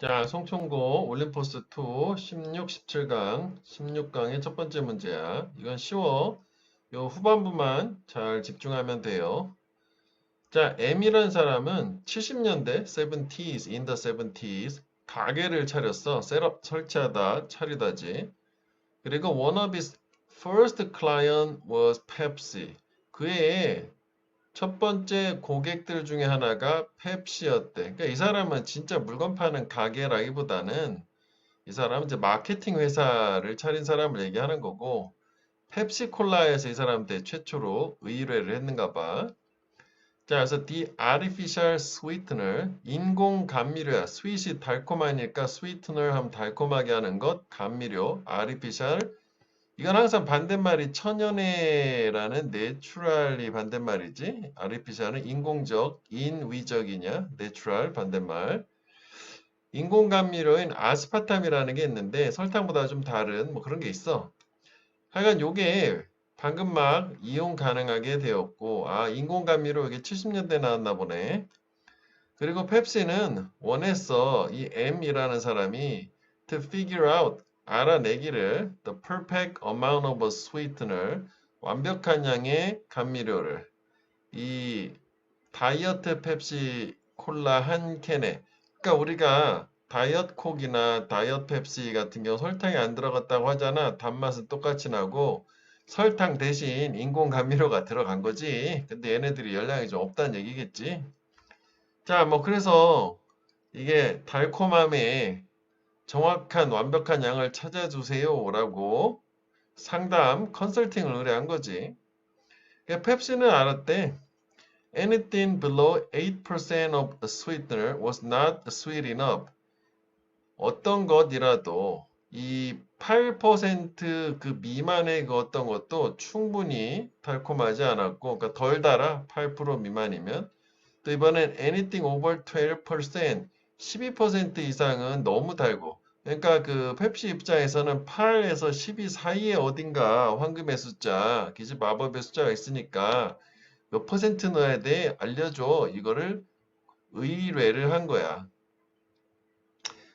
자, 송충고 올림포스 2 16, 17강 16강의 첫 번째 문제야. 이건 쉬워. 요 후반부만 잘 집중하면 돼요. 자, M이라는 사람은 70년대 70s, in the 70s 가게를 차렸어. 셋업 설치하다, 차리다지. 그리고 one of his first client was Pepsi. 그의 첫 번째 고객들 중에 하나가 펩시였대. 그러니까 이 사람은 진짜 물건 파는 가게라기보다는 이 사람은 이제 마케팅 회사를 차린 사람을 얘기하는 거고, 펩시콜라에서 이 사람한테 최초로 의뢰를 했는가 봐. 자, 그래서 the artificial sweetener, 인공 감미료야. sweet이 달콤하니까 sweetener 하면 달콤하게 하는 것, 감미료, artificial. 이건 항상 반대말이 천연의라는 내추럴이 반대말이지. artificial은 인공적, 인위적이냐, 내추럴 반대말. 인공감미료인 아스파탐이라는 게 있는데 설탕보다 좀 다른 뭐 그런 게 있어. 하여간 요게 방금 막 이용 가능하게 되었고, 아, 인공감미료 이게 70년대 나왔나 보네. 그리고 펩시는 원했어. 이 M이라는 사람이 to figure out, 알아내기를 the perfect amount of a sweetener, 완벽한 양의 감미료를 이 다이어트 펩시 콜라 한 캔에, 그러니까 우리가 다이어트 콕이나 다이어트 펩시 같은 경우 설탕이 안 들어갔다고 하잖아. 단맛은 똑같이 나고 설탕 대신 인공 감미료가 들어간 거지. 근데 얘네들이 열량이 좀 없다는 얘기겠지. 자, 뭐 그래서 이게 달콤함에 정확한 완벽한 양을 찾아주세요라고 상담 컨설팅을 의뢰한 거지. 그러니까 펩시는 알았대. Anything below 8% of the sweetener was not sweet enough. 어떤 것이라도 이 8%그 미만의 그 어떤 것도 충분히 달콤하지 않았고, 그러니까 덜 달아. 8% 미만이면. 또 이번엔 anything over 12%, 12% 이상은 너무 달고. 그러니까 그 펩시 입장에서는 8에서 12 사이에 어딘가 황금의 숫자, 기지 마법의 숫자가 있으니까 몇 퍼센트 넣어야 돼? 알려줘. 이거를 의뢰를 한 거야.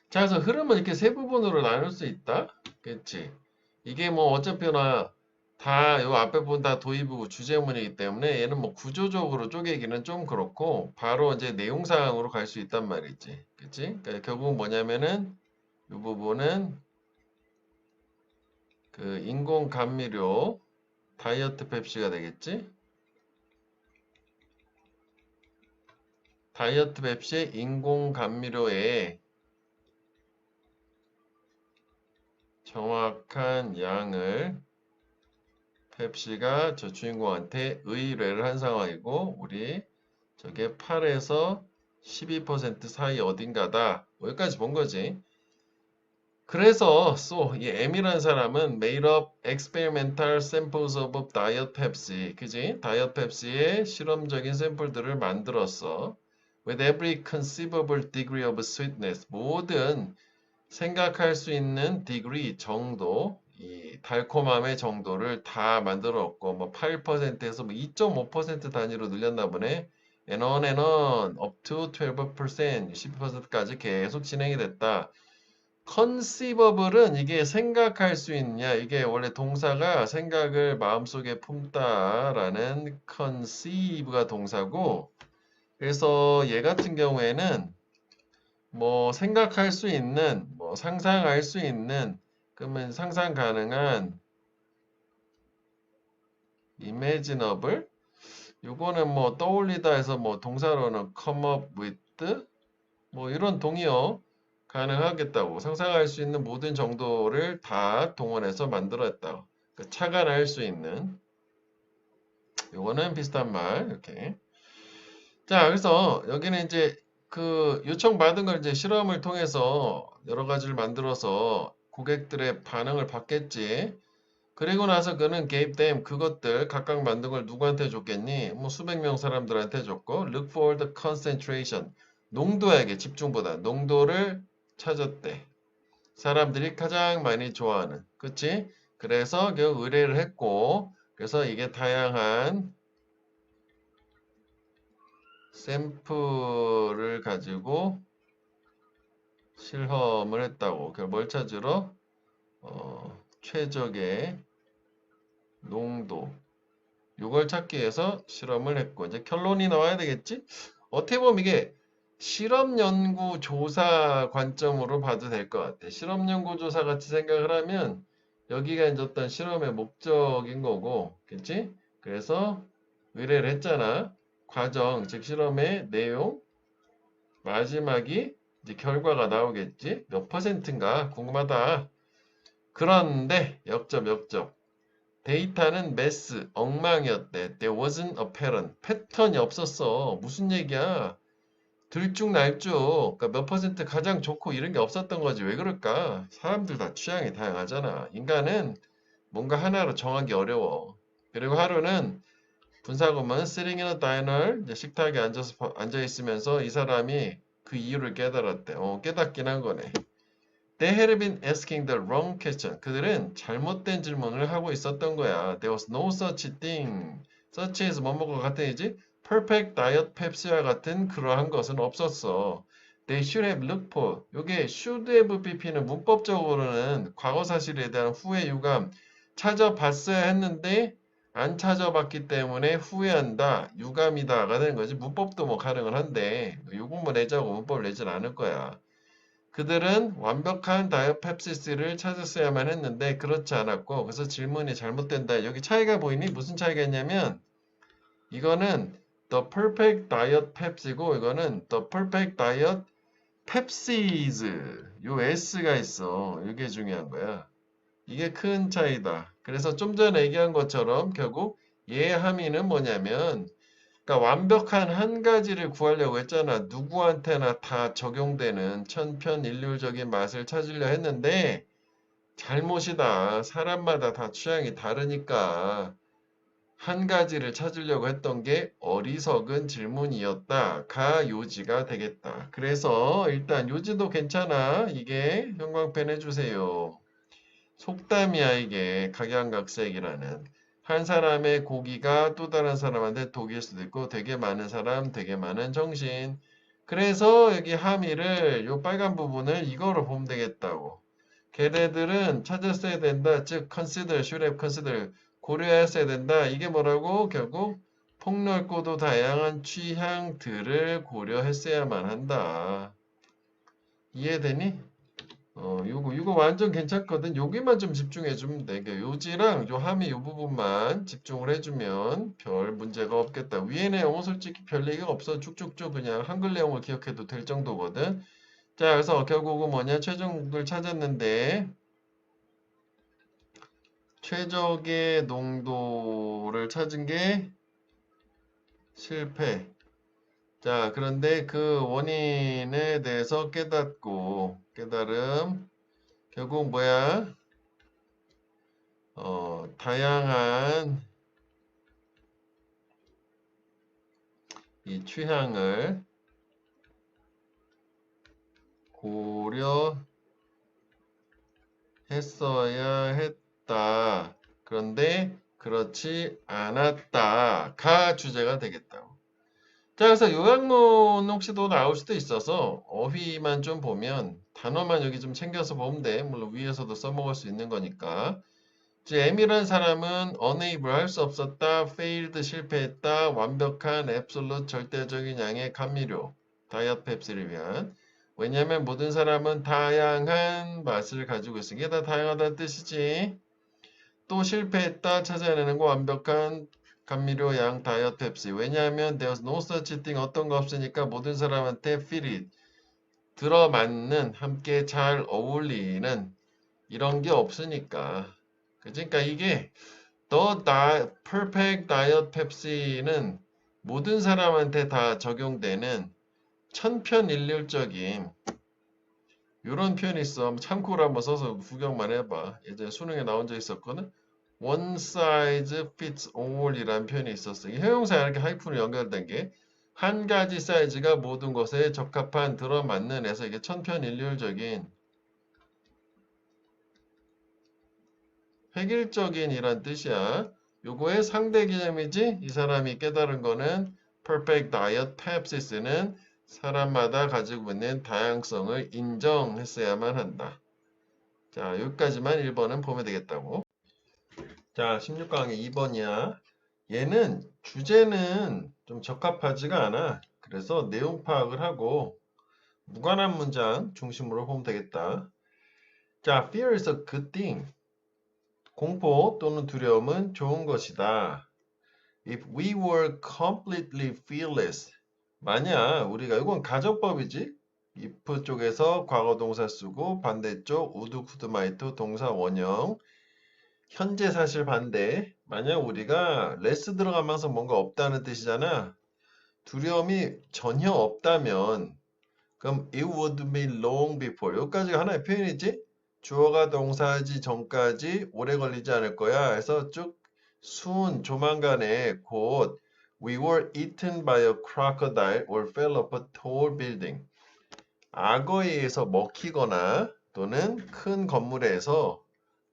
자, 그래서 흐름은 이렇게 세 부분으로 나눌 수 있다. 그렇지? 이게 뭐 어차피나 다 요 앞에 부분 다 도입부고 주제문이기 때문에 얘는 뭐 구조적으로 쪼개기는 좀 그렇고 바로 이제 내용사항으로 갈 수 있단 말이지. 그치? 그러니까 결국 뭐냐면은 이 부분은 그 인공 감미료 다이어트 펩시가 되겠지? 다이어트 펩시의 인공 감미료에 정확한 양을 펩시가 저 주인공한테 의뢰를 한 상황이고, 우리 저게 8에서 12% 사이 어딘가다. 여기까지 본 거지. 그래서 이 M이라는 사람은 made up experimental samples of diet Pepsi, 그지? 다이어트 펩시의 실험적인 샘플들을 만들었어. With every conceivable degree of sweetness, 모든 생각할 수 있는 degree 정도, 이 달콤함의 정도를 다 만들었고, 뭐 8%에서 뭐 2.5% 단위로 늘렸나 보네. and on up to 12%, 12%까지 계속 진행이 됐다. conceivable은 이게 생각할 수 있냐, 이게 원래 동사가 생각을 마음속에 품다라는 conceive가 동사고, 그래서 얘 같은 경우에는 뭐 생각할 수 있는, 뭐 상상할 수 있는, 그러면 상상 가능한 imaginable, 요거는 뭐 떠올리다 해서 뭐 동사로는 come up with 뭐 이런 동의어 가능하겠다고. 상상할 수 있는 모든 정도를 다 동원해서 만들었다. 그 착안할 수 있는, 요거는 비슷한 말 이렇게. 자, 그래서 여기는 이제 그 요청받은 걸 이제 실험을 통해서 여러 가지를 만들어서 고객들의 반응을 받겠지. 그리고 나서 그는 gave them, 그것들 각각 만든 걸 누구한테 줬겠니? 뭐 수백 명 사람들한테 줬고, look for the concentration, 농도에게 집중보다 농도를 찾았대. 사람들이 가장 많이 좋아하는, 그치? 그래서 결국 의뢰를 했고, 그래서 이게 다양한 샘플을 가지고 실험을 했다고. 뭘 찾으러? 최적의 농도. 이걸 찾기 위해서 실험을 했고, 이제 결론이 나와야 되겠지? 어떻게 보면 이게 실험 연구 조사 관점으로 봐도 될 것 같아. 실험 연구 조사 같이 생각을 하면 여기가 이제 어떤 실험의 목적인 거고, 그치? 그래서 의뢰를 했잖아. 과정, 즉 실험의 내용, 마지막이 이제 결과가 나오겠지? 몇 퍼센트인가 궁금하다. 그런데 역적. 데이터는 메스, 엉망이었대. There wasn't a pattern. 패턴이 없었어. 무슨 얘기야? 들쭉날쭉. 그러니까 몇 퍼센트 가장 좋고 이런 게 없었던 거지. 왜 그럴까? 사람들 다 취향이 다양하잖아. 인간은 뭔가 하나로 정하기 어려워. 그리고 하루는 분사구문 sitting in a diner, 이제 식탁에 앉아 있으면서 이 사람이 그 이유를 깨달았대. 깨닫긴 한 거네. They had been asking the wrong question. 그들은 잘못된 질문을 하고 있었던 거야. There was no such thing. such as 뭐뭐가 같은 이지? perfect diet Pepsi와 같은 그러한 것은 없었어. They should have looked for. 요게 should have BP는 문법적으로는 과거 사실에 대한 후회 유감 찾아봤어야 했는데 안 찾아봤기 때문에 후회한다. 유감이다가 되는 거지. 문법도 뭐 가능은 한데 요것만 내자고 문법을 내진 않을 거야. 그들은 완벽한 다이어펩시스를 찾았어야만 했는데 그렇지 않았고 그래서 질문이 잘못된다. 여기 차이가 보이니? 무슨 차이가 있냐면 이거는 The Perfect Diet Pepsi고 이거는 The Perfect Diet Pepsis. 요 S가 있어. 이게 중요한 거야. 이게 큰 차이다. 그래서 좀 전에 얘기한 것처럼 결국 얘의 함의는 뭐냐면 그러니까 완벽한 한 가지를 구하려고 했잖아. 누구한테나 다 적용되는 천편일률적인 맛을 찾으려 했는데 잘못이다. 사람마다 다 취향이 다르니까 한 가지를 찾으려고 했던 게 어리석은 질문이었다가 요지가 되겠다. 그래서 일단 요지도 괜찮아. 이게 형광펜 해주세요. 속담이야 이게 각양각색이라는. 한 사람의 고기가 또 다른 사람한테 독일 수도 있고 되게 많은 사람, 되게 많은 정신. 그래서 여기 함의를 요 빨간 부분을 이거로 보면 되겠다고. 걔네들은 찾았어야 된다. 즉 consider, should have consider 고려했어야 된다. 이게 뭐라고? 결국 폭넓고도 다양한 취향들을 고려했어야만 한다. 이해되니? 요거 완전 괜찮거든. 여기만 좀 집중해주면 돼. 그러니까 요지랑 요 함의 요 부분만 집중을 해주면 별 문제가 없겠다. 위에 내용은 솔직히 별 얘기가 없어. 쭉쭉쭉 그냥 한글 내용을 기억해도 될 정도거든. 자, 그래서 결국은 뭐냐? 최종을 찾았는데 최적의 농도를 찾은 게 실패. 자, 그런데 그 원인에 대해서 깨달음. 결국 뭐야? 다양한 이 취향을 고려했어야 했다. 그런데 그렇지 않았다가 주제가 되겠다고. 자, 그래서 요약문 혹시 더 나올 수도 있어서 어휘만 좀 보면 단어만 여기 좀 챙겨서 보면 돼. 물론 위에서도 써먹을 수 있는 거니까. M이라는 사람은 unable 할 수 없었다, failed 실패했다, 완벽한 absolute 절대적인 양의 감미료, 다이어트 펩시를 위한. 왜냐하면 모든 사람은 다양한 맛을 가지고 있으니까 다 다양하다는 뜻이지. 또 실패했다 찾아내는 거 완벽한 감미료 양 다이어트 펩시. 왜냐하면 there's no such thing 어떤 거 없으니까 모든 사람한테 fit it 들어맞는 함께 잘 어울리는 이런 게 없으니까. 그러니까 이게 Perfect Diet Pepsi는 모든 사람한테 다 적용되는 천편일률적인 이런 표현이 있어. 한번 참고로 한번 써서 구경만 해봐. 예전에 수능에 나온 적 있었거든. One size fits all 이라는 표현이 있었어. 이 형용사에 이렇게 하이픈으로 연결된 게 한 가지 사이즈가 모든 것에 적합한 들어맞는 해서 이게 천편일률적인 획일적인 이란 뜻이야. 요거의 상대 개념이지. 이 사람이 깨달은 거는 perfect diet pepsis는 사람마다 가지고 있는 다양성을 인정했어야만 한다. 자, 여기까지만 1번은 보면 되겠다고. 자, 16강의 2번이야. 얘는 주제는 좀 적합하지가 않아. 그래서 내용 파악을 하고 무관한 문장 중심으로 보면 되겠다. 자, fear is a good thing. 공포 또는 두려움은 좋은 것이다. If we were completely fearless. 만약 우리가, 이건 가정법이지? if 쪽에서 과거 동사 쓰고 반대쪽 would, could, might 동사 원형. 현재 사실 반대. 만약 우리가 less 들어가면서 뭔가 없다는 뜻이잖아. 두려움이 전혀 없다면 그럼 it would be long before. 여기까지가 하나의 표현이지? 주어가 동사지 전까지 오래 걸리지 않을 거야. 그래서 쭉 soon 조만간에 곧 we were eaten by a crocodile or fell off a tall building. 악어에 의해서 먹히거나 또는 큰 건물에서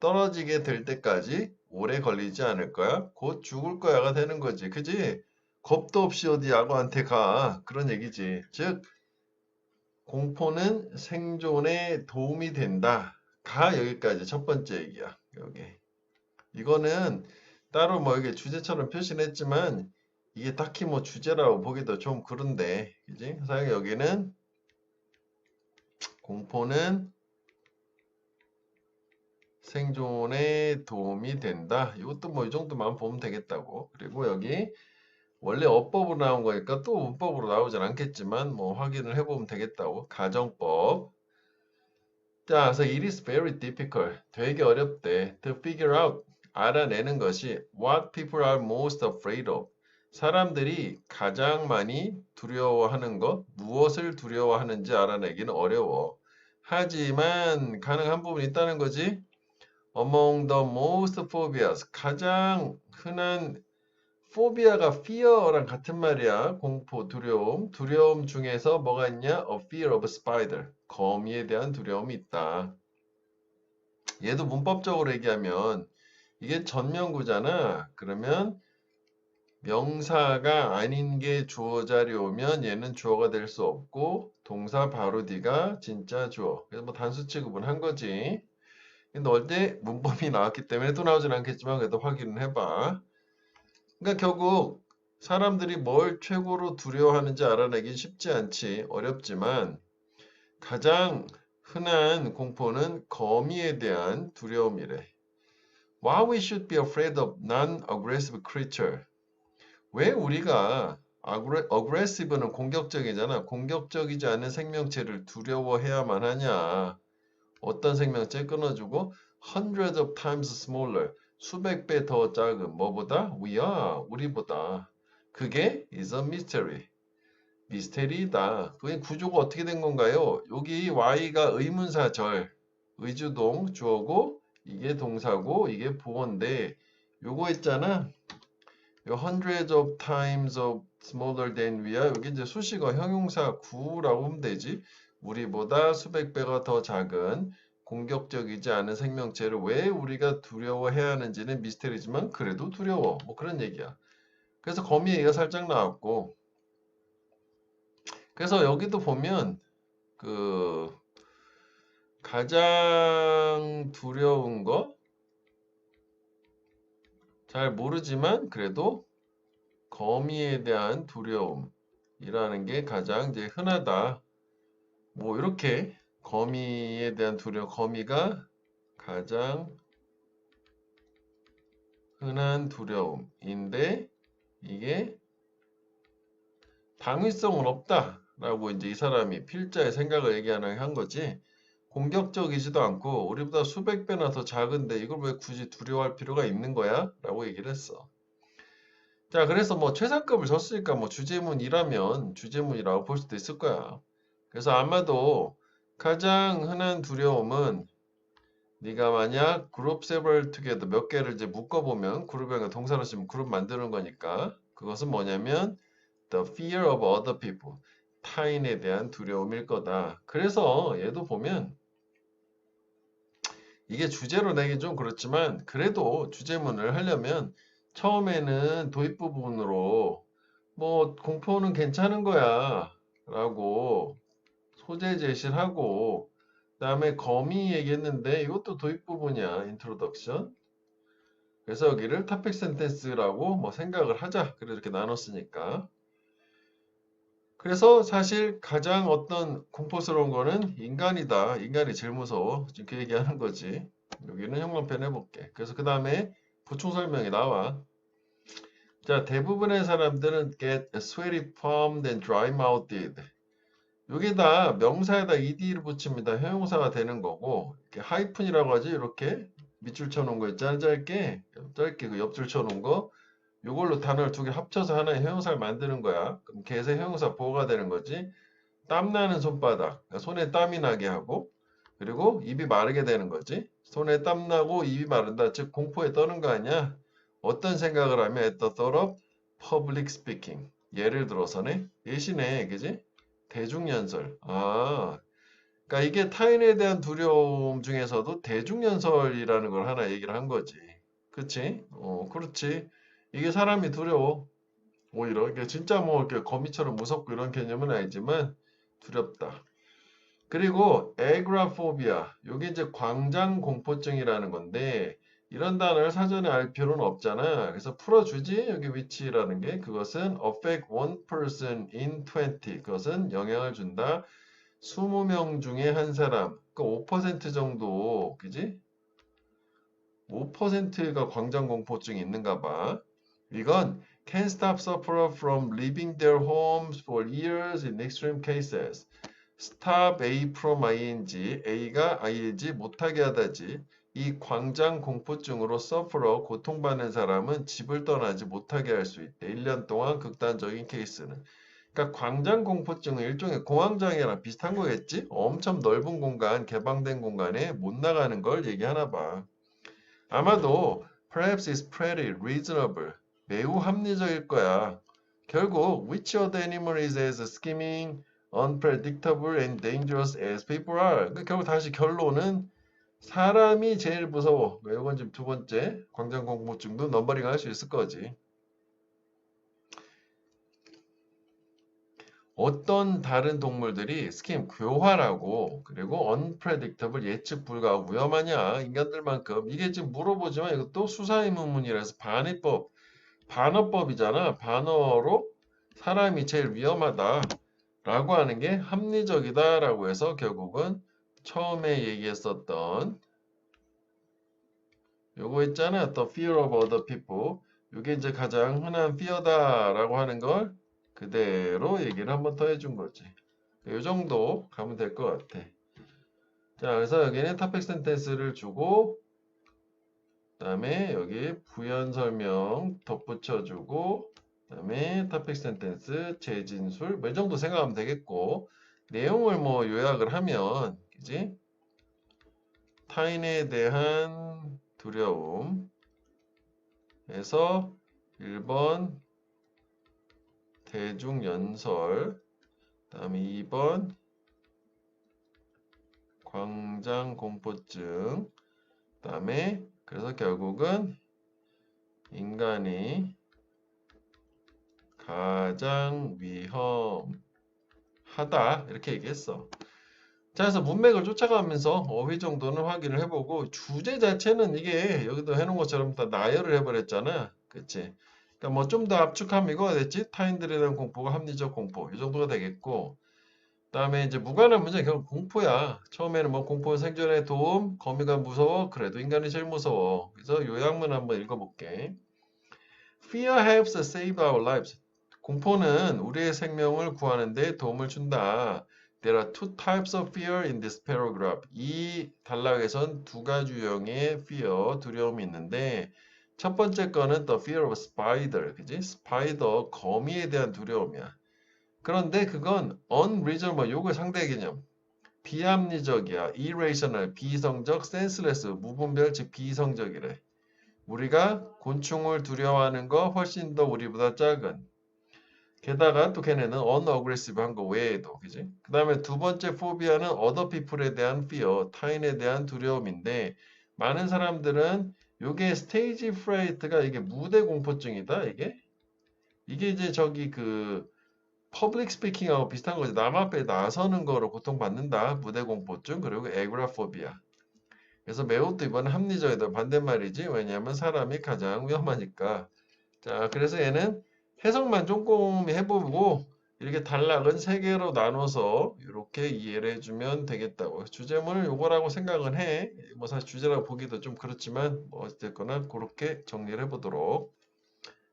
떨어지게 될 때까지 오래 걸리지 않을 거야. 곧 죽을 거야가 되는 거지. 그지? 겁도 없이 어디 악어한테 가. 그런 얘기지. 즉 공포는 생존에 도움이 된다. 가 여기까지 첫 번째 얘기야. 여기. 이거는 따로 뭐 이게 주제처럼 표시는 했지만 이게 딱히 뭐 주제라고 보기도 좀 그런데. 그지? 그래서 여기는 공포는 생존에 도움이 된다. 이것도 뭐 이 정도만 보면 되겠다고. 그리고 여기 원래 어법으로 나온 거니까 또 문법으로 나오진 않겠지만 뭐 확인을 해보면 되겠다고. 가정법. 자, 그래서 it is very difficult. 되게 어렵대. To figure out. 알아내는 것이 what people are most afraid of. 사람들이 가장 많이 두려워하는 것, 무엇을 두려워하는지 알아내기는 어려워. 하지만 가능한 부분이 있다는 거지. Among the most phobias. 가장 흔한 phobia가 fear랑 같은 말이야. 공포, 두려움. 두려움 중에서 뭐가 있냐? A fear of spider. 거미에 대한 두려움이 있다. 얘도 문법적으로 얘기하면 이게 전면구잖아. 그러면 명사가 아닌 게 주어 자리 오면 얘는 주어가 될 수 없고 동사 바로 뒤가 진짜 주어. 그래서 뭐 단수 취급은 한 거지. 근데 어제 문법이 나왔기 때문에 또 나오진 않겠지만 그래도 확인을 해봐. 그러니까 결국 사람들이 뭘 최고로 두려워하는지 알아내긴 쉽지 않지. 어렵지만 가장 흔한 공포는 거미에 대한 두려움이래. Why we should be afraid of non-aggressive creature? 왜 우리가 aggressive는 공격적이잖아. 공격적이지 않은 생명체를 두려워해야만 하냐. 어떤 생명체 끊어주고 hundreds of times smaller. 수백 배 더 작은 뭐보다? We are. 우리보다. 그게 is a mystery. 미스테리다. 그게 구조가 어떻게 된 건가요? 여기 y가 의문사절, 의주동, 주어고 이게 동사고 이게 보어인데 요거 있잖아. 요 hundreds of times of smaller than we are. 여기 이제 수식어 형용사 구라고 하면 되지. 우리보다 수백 배가 더 작은 공격적이지 않은 생명체를 왜 우리가 두려워해야 하는지는 미스테리지만 그래도 두려워. 뭐 그런 얘기야. 그래서 거미 얘기가 살짝 나왔고 그래서 여기도 보면 그 가장 두려운 거 잘 모르지만 그래도 거미에 대한 두려움이라는 게 가장 이제 흔하다. 뭐 이렇게 거미에 대한 두려움, 거미가 가장 흔한 두려움인데 이게 당위성은 없다라고 이제 이 사람이 필자의 생각을 얘기하는 한 거지. 공격적이지도 않고 우리보다 수백 배나 더 작은데 이걸 왜 굳이 두려워할 필요가 있는 거야? 라고 얘기를 했어. 자, 그래서 뭐 최상급을 줬으니까 뭐 주제문이라면 주제문이라고 볼 수도 있을 거야. 그래서 아마도 가장 흔한 두려움은 네가 만약 그룹 several together 몇 개를 이제 묶어보면 그룹에 동사로 쓰면 그룹 만드는 거니까 그것은 뭐냐면 the fear of other people. 타인에 대한 두려움일 거다. 그래서 얘도 보면 이게 주제로 내기 좀 그렇지만 그래도 주제문을 하려면 처음에는 도입 부분으로 뭐 공포는 괜찮은 거야 라고 소재 제시를 하고, 그 다음에 거미 얘기했는데 이것도 도입 부분이야. 인트로덕션. 그래서 여기를 topic sentence라고 뭐 생각을 하자. 그래서 이렇게 나눴으니까. 그래서 사실 가장 어떤 공포스러운 거는 인간이다. 인간이 제일 무서워. 지금 그 얘기하는 거지. 여기는 형광펜 해볼게. 그래서 그 다음에 보충 설명이 나와. 자, 대부분의 사람들은 get sweaty palm and dry mouthed. 여기다 명사에다 ed를 붙입니다. 형용사가 되는 거고, 이렇게 하이픈이라고 하지. 이렇게 밑줄 쳐놓은 거 있잖아. 짧게 그 옆줄 쳐놓은 거. 이걸로 단어를 두 개 합쳐서 하나의 형용사를 만드는 거야. 그럼 계속 형용사 보호가 되는 거지. 땀나는 손바닥, 그러니까 손에 땀이 나게 하고, 그리고 입이 마르게 되는 거지. 손에 땀 나고 입이 마른다. 즉 공포에 떠는 거 아니야. 어떤 생각을 하면 at the thought of public speaking. 예를 들어서네. 예시네, 그지? 대중연설. 그러니까 이게 타인에 대한 두려움 중에서도 대중연설이라는 걸 하나 얘기를 한 거지. 그치? 그렇지. 이게 사람이 두려워. 오히려 이게 진짜 뭐 이렇게 거미처럼 무섭고 이런 개념은 아니지만 두렵다. 그리고 agoraphobia. 이게 이제 광장 공포증이라는 건데 이런 단어를 사전에 알 필요는 없잖아. 그래서 풀어주지. 여기 which라는 게 그것은 affect one person in 20. 그것은 영향을 준다. 20명 중에 한 사람. 그 5% 정도, 그지? 5%가 광장 공포증이 있는가 봐. 이건 can stop sufferer from leaving their homes for years in extreme cases. stop A from ing, A가 ing 못하게 하다지. 이 광장 공포증으로 sufferer, 고통받는 사람은 집을 떠나지 못하게 할 수 있대. 1년 동안 극단적인 케이스는. 그러니까 광장 공포증은 일종의 공황장애랑 비슷한 거겠지? 엄청 넓은 공간, 개방된 공간에 못 나가는 걸 얘기하나 봐. 아마도 perhaps is pretty reasonable. 매우 합리적일 거야. 결국 which of the animal is as scheming, unpredictable and dangerous as people are. 결국 다시 결론은 사람이 제일 무서워. 이건 지금 두 번째 광장 공포증도 넘버링 할 수 있을 거지. 어떤 다른 동물들이 스킨 교활하고 그리고 unpredictable 예측 불가하고 위험하냐 인간들만큼 이게 지금 물어보지만 이것도 수사의문문이라서 반어법이잖아. 반어로 사람이 제일 위험하다 라고 하는 게 합리적이다 라고 해서 결국은 처음에 얘기했었던 요거 있잖아. The fear of other people. 이게 이제 가장 흔한 fear다 라고 하는 걸 그대로 얘기를 한번 더 해준 거지. 이 정도 가면 될 것 같아. 자, 그래서 여기는 topic sentence를 주고, 그 다음에 여기 부연 설명 덧붙여주고, 그 다음에 topic sentence 재진술, 뭐 이 정도 생각하면 되겠고, 내용을 뭐 요약을 하면, 그지? 타인에 대한 두려움, 에서 1번 대중연설, 그 다음에 2번 광장공포증, 그 다음에 그래서 결국은 인간이 가장 위험하다 이렇게 얘기했어. 자, 그래서 문맥을 쫓아가면서 어휘 정도는 확인을 해보고 주제 자체는 이게 여기도 해놓은 것처럼 다 나열을 해버렸잖아. 그치? 그러니까 뭐 좀 더 압축하면 이거가 됐지? 타인들에 대한 공포가 합리적 공포 이 정도가 되겠고 그 다음에 이제 무관한 문제는 결국 공포야. 처음에는 뭐 공포 생존에 도움, 거미가 무서워, 그래도 인간이 제일 무서워. 그래서 요약문 한번 읽어볼게. Fear helps save our lives. 공포는 우리의 생명을 구하는 데 도움을 준다. There are two types of fear in this paragraph. 이 단락에선 두 가지 유형의 fear, 두려움이 있는데 첫 번째 거는 the fear of spider, 그지? 스파이더, 거미에 대한 두려움이야. 그런데 그건 unreasonable, 요거 상대 개념. 비합리적이야. irrational, 비이성적, senseless, 무분별, 즉 비이성적이래. 우리가 곤충을 두려워하는 거 훨씬 더 우리보다 작은. 게다가 또 걔네는 unaggressive 한 거 외에도, 그지? 그 다음에 두 번째 phobia는 other people에 대한 fear, 타인에 대한 두려움인데, 많은 사람들은 요게 stage fright가 이게 무대 공포증이다, 이게? 이게 이제 저기 그 퍼블릭 스피킹하고 비슷한 거지. 남 앞에 나서는 거로 고통받는다. 무대 공포증 그리고 에그라포비아. 그래서 매우도 이번에 합리적이다. 반대말이지. 왜냐하면 사람이 가장 위험하니까. 자, 그래서 얘는 해석만 조금 해보고 이렇게 단락은 세 개로 나눠서 이렇게 이해를 해주면 되겠다고. 주제문을 요거라고 생각은 해. 뭐 사실 주제라고 보기도 좀 그렇지만 뭐 어쨌거나 그렇게 정리를 해보도록.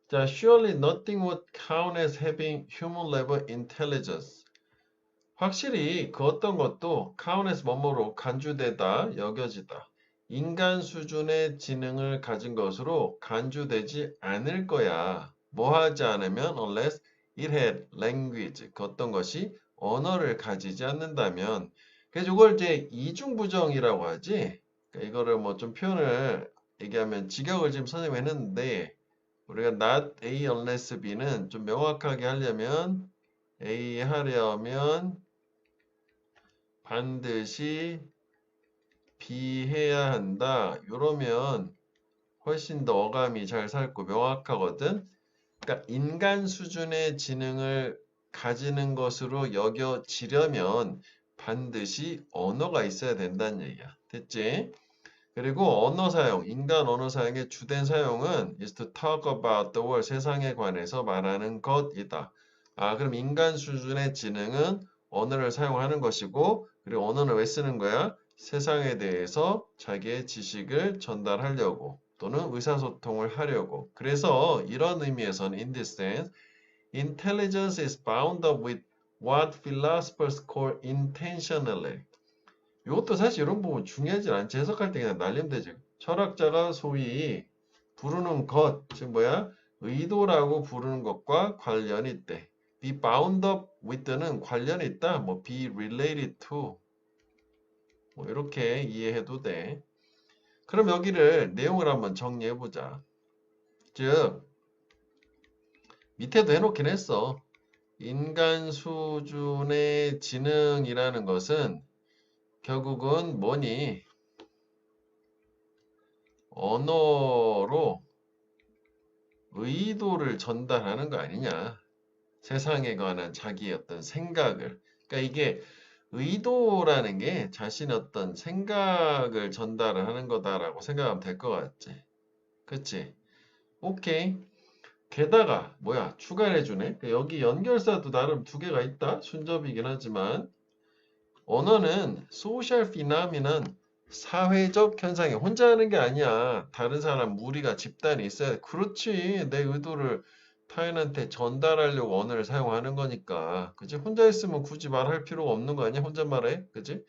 자, surely nothing would count as having human level intelligence. 확실히 그 어떤 것도 count as 뭐뭐로 간주되다, 여겨지다. 인간 수준의 지능을 가진 것으로 간주되지 않을 거야. 뭐 하지 않으면 unless it had language. 그 어떤 것이 언어를 가지지 않는다면. 그래서 이걸 이제 이중부정이라고 하지. 그러니까 이거를 뭐 좀 표현을 얘기하면 직역을 지금 선생님이 했는데 우리가 not A unless B는 좀 명확하게 하려면 A 하려면 반드시 B 해야 한다. 이러면 훨씬 더 어감이 잘 살고 명확하거든. 그러니까 인간 수준의 지능을 가지는 것으로 여겨지려면 반드시 언어가 있어야 된다는 얘기야. 됐지? 그리고 언어 사용, 인간 언어 사용의 주된 사용은 is to talk about the world, 세상에 관해서 말하는 것이다. 아, 그럼 인간 수준의 지능은 언어를 사용하는 것이고, 그리고 언어는 왜 쓰는 거야? 세상에 대해서 자기의 지식을 전달하려고 또는 의사소통을 하려고. 그래서 이런 의미에서는 in this sense, intelligence is bound up with what philosophers call intentionally. 이것도 사실 이런 부분 중요하지 않지. 해석할 때 그냥 날리면 되지. 철학자가 소위 부르는 것, 즉 뭐야? 의도라고 부르는 것과 관련이 있대. be bound up with는 관련이 있다. 뭐 be related to. 뭐 이렇게 이해해도 돼. 그럼 여기를 내용을 한번 정리해 보자. 즉 밑에도 해놓긴 했어. 인간 수준의 지능이라는 것은 결국은 뭐니? 언어로 의도를 전달하는 거 아니냐. 세상에 관한 자기의 어떤 생각을. 그러니까 이게 의도라는 게 자신의 어떤 생각을 전달을 하는 거다라고 생각하면 될 것 같지. 그치? 오케이. 게다가 뭐야 추가를 해주네. 여기 연결사도 나름 두 개가 있다. 순접이긴 하지만 언어는 소셜 피나미난 사회적 현상이 혼자 하는 게 아니야. 다른 사람, 무리가, 집단이 있어야 돼. 그렇지. 내 의도를 타인한테 전달하려고 언어를 사용하는 거니까. 그치? 혼자 있으면 굳이 말할 필요가 없는 거 아니야? 혼자 말해. 그치?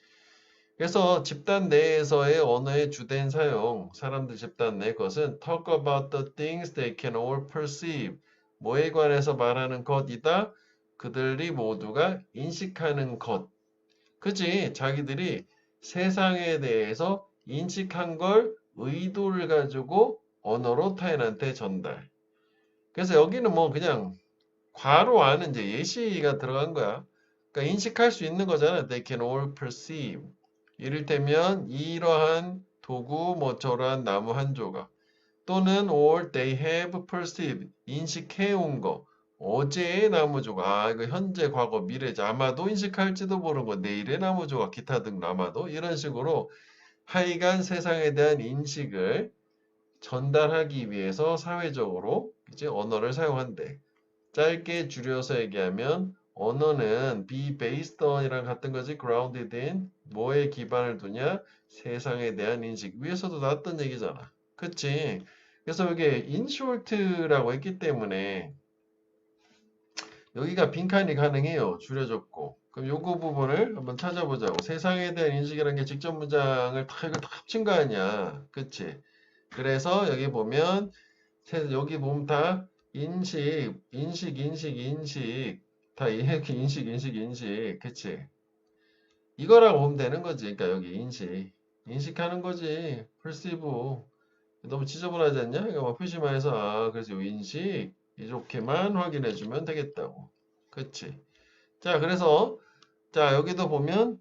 그래서 집단 내에서의 언어의 주된 사용, 사람들 집단 내 것은 talk about the things they can all perceive. 뭐에 관해서 말하는 것이다. 그들이 모두가 인식하는 것. 그치? 자기들이 세상에 대해서 인식한 걸 의도를 가지고 언어로 타인한테 전달. 그래서 여기는 뭐 그냥 괄호 안에 이제 예시가 들어간 거야. 그러니까 인식할 수 있는 거잖아. They can all perceive. 이를테면 이러한 도구 뭐 저러한 나무 한 조각 또는 all they have perceived 인식해 온 거. 어제의 나무 조각, 아, 이거 현재, 과거, 미래지. 아마도 인식할지도 모르는 거. 내일의 나무 조각, 기타 등 아마도. 이런 식으로 하여간 세상에 대한 인식을 전달하기 위해서 사회적으로 이제 언어를 사용한대. 짧게 줄여서 얘기하면 언어는 be based on이랑 같은 거지. grounded in 뭐에 기반을 두냐? 세상에 대한 인식. 위에서도 나왔던 얘기잖아. 그치? 그래서 이게 in short라고 했기 때문에 여기가 빈칸이 가능해요. 줄여줬고. 그럼 요거 부분을 한번 찾아보자고. 세상에 대한 인식이라는 게 직접 문장을 다 이걸 다 합친 거 아니야. 그치? 그래서 여기 보면 여기 보면 다 인식, 인식, 인식, 인식 다 이렇게 인식, 인식, 인식. 그치? 이거라고 보면 되는 거지. 그러니까 여기 인식. 인식하는 거지. perceive. 너무 지저분하지 않냐? 이거 막 표시만 해서 아 그래서 요 인식 이렇게만 확인해 주면 되겠다고. 그치? 자 그래서 자 여기도 보면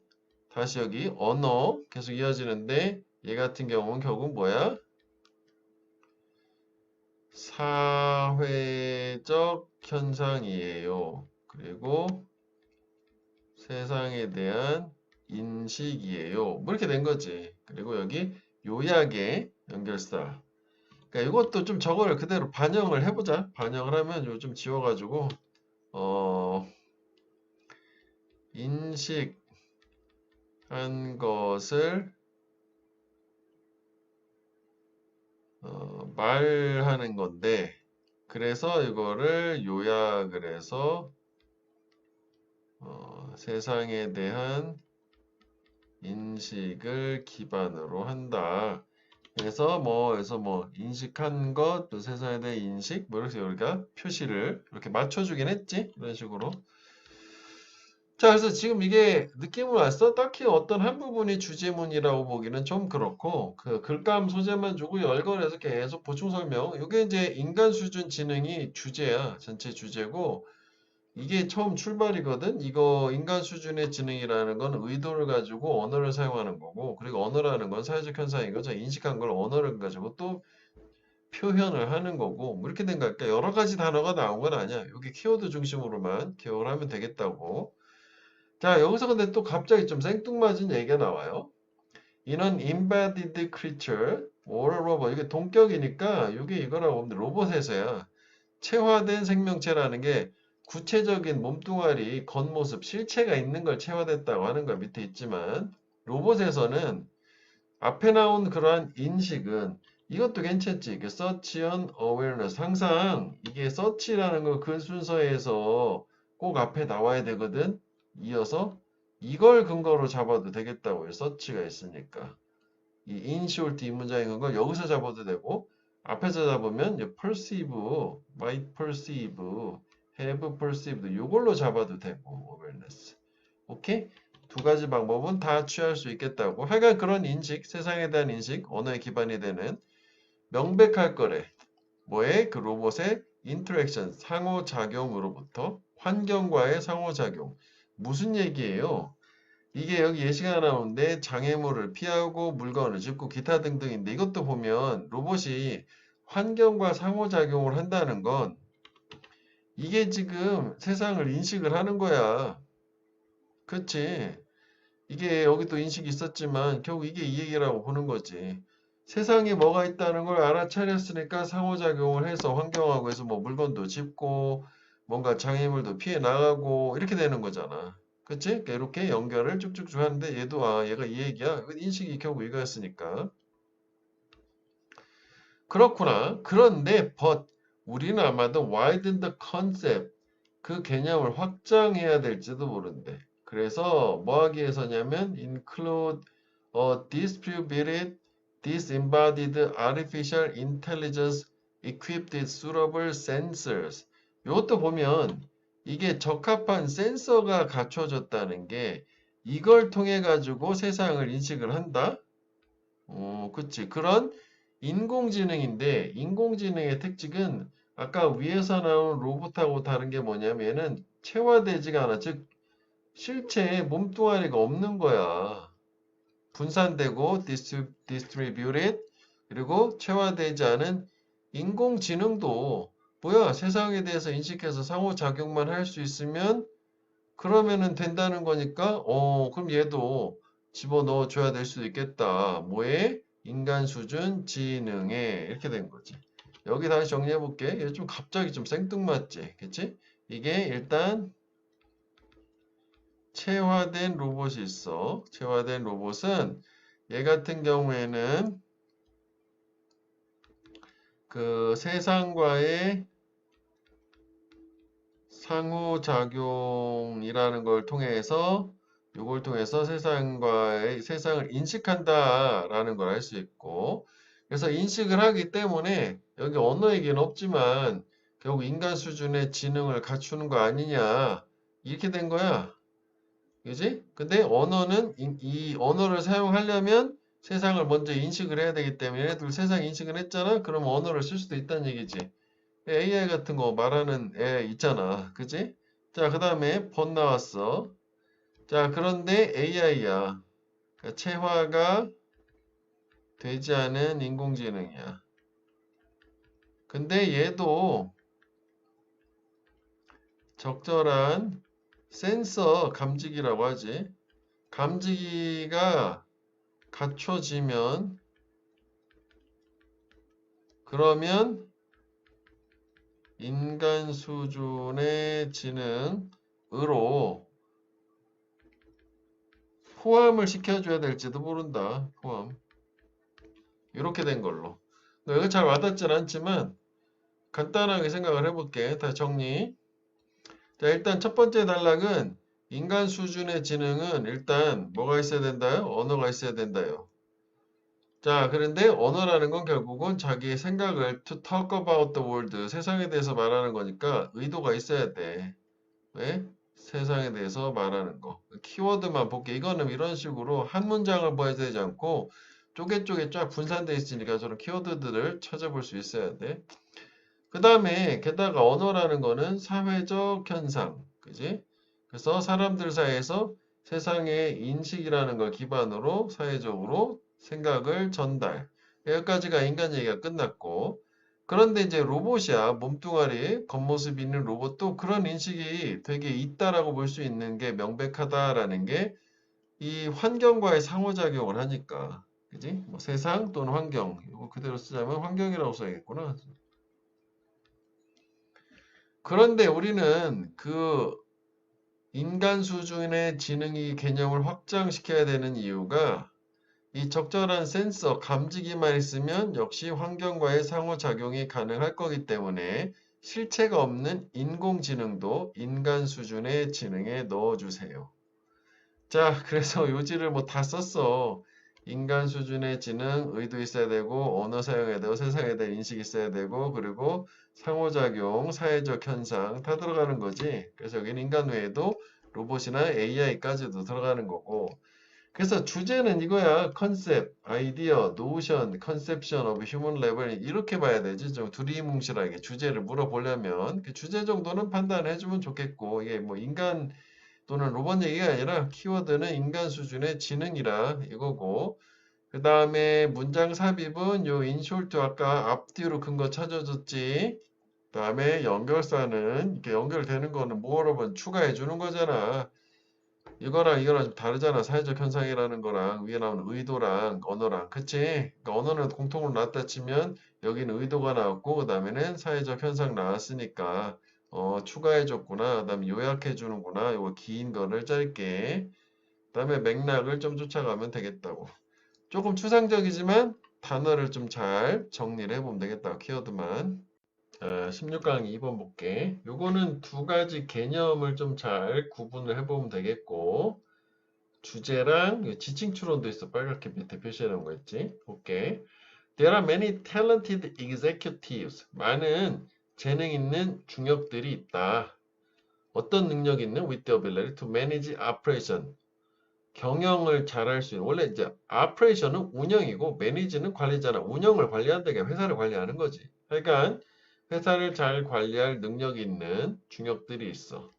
다시 여기 언어 계속 이어지는데 얘 같은 경우는 결국 뭐야? 사회적 현상이에요. 그리고 세상에 대한 인식이에요. 뭐 이렇게 된 거지. 그리고 여기 요약의 연결사. 그러니까 이것도 좀 저거를 그대로 반영을 해보자. 반영을 하면 요 좀 지워가지고 인식한 것을 말하는 건데, 그래서 이거를 요약을 해서 세상에 대한 인식을 기반으로 한다. 그래서 뭐 인식한 것, 또 세상에 대한 인식, 뭐 이렇게 우리가 표시를 이렇게 맞춰주긴 했지. 이런 식으로. 자, 그래서 지금 이게 느낌으로 왔어? 딱히 어떤 한 부분이 주제문이라고 보기는 좀 그렇고, 그 글감 소재만 주고 열거해서 계속 보충 설명. 이게 이제 인간 수준 지능이 주제야. 전체 주제고, 이게 처음 출발이거든. 이거 인간 수준의 지능이라는 건 의도를 가지고 언어를 사용하는 거고, 그리고 언어라는 건 사회적 현상인 거죠. 인식한 걸 언어를 가지고 또 표현을 하는 거고, 뭐 이렇게 된 거니까 그러니까 여러 가지 단어가 나온 건 아니야. 여기 키워드 중심으로만 기억을 하면 되겠다고. 자, 여기서 근데 또 갑자기 좀 생뚱맞은 얘기가 나와요. In an embedded creature or robot. 이게 동격이니까 이게 이거라고 보면 로봇에서야. 체화된 생명체라는 게 구체적인 몸뚱아리, 겉모습, 실체가 있는 걸 체화됐다고 하는 거 밑에 있지만 로봇에서는 앞에 나온 그러한 인식은 이것도 괜찮지. 이게 search on awareness. 항상 이게 search라는 거 그 순서에서 꼭 앞에 나와야 되거든. 이어서 이걸 근거로 잡아도 되겠다고요. search가 있으니까. 이 in-short 이 문장인 걸 여기서 잡아도 되고 앞에서 잡으면 perceive, might perceive, have perceived 이걸로 잡아도 되고 awareness. 오케이? 두 가지 방법은 다 취할 수 있겠다고. 하여간 그런 인식, 세상에 대한 인식, 언어에 기반이 되는 명백할 거래. 뭐에? 그 로봇의 인터랙션, 상호작용으로부터 환경과의 상호작용. 무슨 얘기예요? 이게 여기 예시가 나오는데 장애물을 피하고 물건을 짚고 기타 등등인데 이것도 보면 로봇이 환경과 상호작용을 한다는 건 이게 지금 세상을 인식을 하는 거야. 그치? 이게 여기도 인식이 있었지만 결국 이게 이 얘기라고 보는 거지. 세상에 뭐가 있다는 걸 알아차렸으니까 상호작용을 해서 환경하고 해서 뭐 물건도 짚고 뭔가 장애물도 피해 나가고 이렇게 되는 거잖아. 그치? 그러니까 이렇게 연결을 쭉쭉쭉 하는데 얘도 얘가 이 얘기야. 인식이 결국 이거였으니까. 그렇구나. 그런데 우리는 아마도 widen the concept 그 개념을 확장해야 될지도 모른대. 그래서 뭐 하기 위해서냐면 include a distributed, disembodied artificial intelligence equipped with suitable sensors. 이것도 보면 이게 적합한 센서가 갖춰졌다는 게 이걸 통해 가지고 세상을 인식을 한다. 그치. 그런 인공지능인데 인공지능의 특징은 아까 위에서 나온 로봇하고 다른 게 뭐냐면 얘는 체화되지가 않아. 즉 실체에 몸뚱아리가 없는 거야. 분산되고 distributed 그리고 체화되지 않은 인공지능도 뭐야 세상에 대해서 인식해서 상호작용만 할 수 있으면 그러면은 된다는 거니까 그럼 얘도 집어넣어 줘야 될 수도 있겠다. 뭐에? 인간 수준 지능에 이렇게 된 거지. 여기 다시 정리해 볼게. 이게 좀 갑자기 좀 생뚱맞지? 그치? 이게 일단 체화된 로봇이 있어. 체화된 로봇은 얘 같은 경우에는 그 세상과의 상호작용이라는 걸 통해서 이걸 통해서 세상을 인식한다라는 걸 알 수 있고 그래서 인식을 하기 때문에 여기 언어 얘기는 없지만 결국 인간 수준의 지능을 갖추는 거 아니냐 이렇게 된 거야. 그지? 근데 언어는 이 언어를 사용하려면 세상을 먼저 인식을 해야 되기 때문에 얘네들 세상 인식을 했잖아? 그럼 언어를 쓸 수도 있다는 얘기지. AI 같은 거 말하는 애 있잖아. 그지? 자, 그 다음에 번 나왔어. 자, 그런데 AI야. 그러니까 체화가 되지 않은 인공지능이야. 근데 얘도 적절한 센서 감지기라고 하지. 감지기가 갖춰지면 그러면 인간 수준의 지능으로 포함을 시켜줘야 될지도 모른다. 포함. 이렇게 된 걸로. 이거 잘 와닿진 않지만 간단하게 생각을 해볼게. 다시 정리. 자, 일단 첫 번째 단락은 인간 수준의 지능은 일단 뭐가 있어야 된다요? 언어가 있어야 된다요. 자, 그런데 언어라는 건 결국은 자기의 생각을 to talk about the world, 세상에 대해서 말하는 거니까 의도가 있어야 돼. 왜? 세상에 대해서 말하는 거. 키워드만 볼게. 이거는 이런 식으로 한 문장을 봐야 되지 않고 쪼개쪼개 쫙 분산되어 있으니까 저런 키워드들을 찾아볼 수 있어야 돼. 그 다음에 게다가 언어라는 거는 사회적 현상. 그지? 그래서 사람들 사이에서 세상의 인식이라는 걸 기반으로 사회적으로 생각을 전달. 여기까지가 인간 얘기가 끝났고, 그런데 이제 로봇이야. 몸뚱아리, 겉모습이 있는 로봇도 그런 인식이 되게 있다라고 볼 수 있는 게 명백하다라는 게 이 환경과의 상호작용을 하니까. 그지? 뭐 세상 또는 환경. 이거 그대로 쓰자면 환경이라고 써야겠구나. 그런데 우리는 그 인간 수준의 지능이 개념을 확장시켜야 되는 이유가 이 적절한 센서, 감지기만 있으면 역시 환경과의 상호작용이 가능할 거기 때문에 실체가 없는 인공지능도 인간 수준의 지능에 넣어주세요. 자, 그래서 요지를 뭐 다 썼어. 인간 수준의 지능, 의도 있어야 되고, 언어 사용해야 되고, 세상에 대한 인식이 있어야 되고, 그리고 상호작용, 사회적 현상 다 들어가는 거지. 그래서 여기는 인간 외에도 로봇이나 AI까지도 들어가는 거고. 그래서 주제는 이거야. 컨셉, 아이디어, 노션, 컨셉션 오브 휴먼 레벨 이렇게 봐야 되지. 좀 두리뭉실하게 주제를 물어보려면 그 주제 정도는 판단해 주면 좋겠고 이게 뭐 인간 또는 로봇 얘기가 아니라 키워드는 인간 수준의 지능이라 이거고 그 다음에 문장 삽입은 요 인숄트 아까 앞뒤로 큰 거 찾아줬지. 그 다음에 연결사는 이렇게 연결되는 거는 뭐로 추가해 주는 거잖아. 이거랑 이거랑 좀 다르잖아. 사회적 현상이라는 거랑 위에 나오는 의도랑 언어랑. 그치? 그러니까 언어는 공통으로 나왔다 치면 여기는 의도가 나왔고 그 다음에는 사회적 현상 나왔으니까 추가해줬구나. 그 다음에 요약해주는구나. 이거 긴 거를 짧게. 그 다음에 맥락을 좀 쫓아가면 되겠다고. 조금 추상적이지만 단어를 좀 잘 정리를 해보면 되겠다. 키워드만. 16강 2번 볼게. 요거는 두 가지 개념을 좀 잘 구분을 해보면 되겠고, 주제랑 지칭 추론도 있어. 빨갛게 밑에 표시해 놓은 거 있지? 오케이. There are many talented executives. 많은 재능 있는 중역들이 있다. 어떤 능력 있는 with the ability to manage operation. 경영을 잘할 수 있는. 원래 이제 operation은 운영이고 manage는 관리잖아. 운영을 관리한다. 게 회사를 관리하는 거지. 그러니까 회사를 잘 관리할 능력이 있는 중역들이 있어.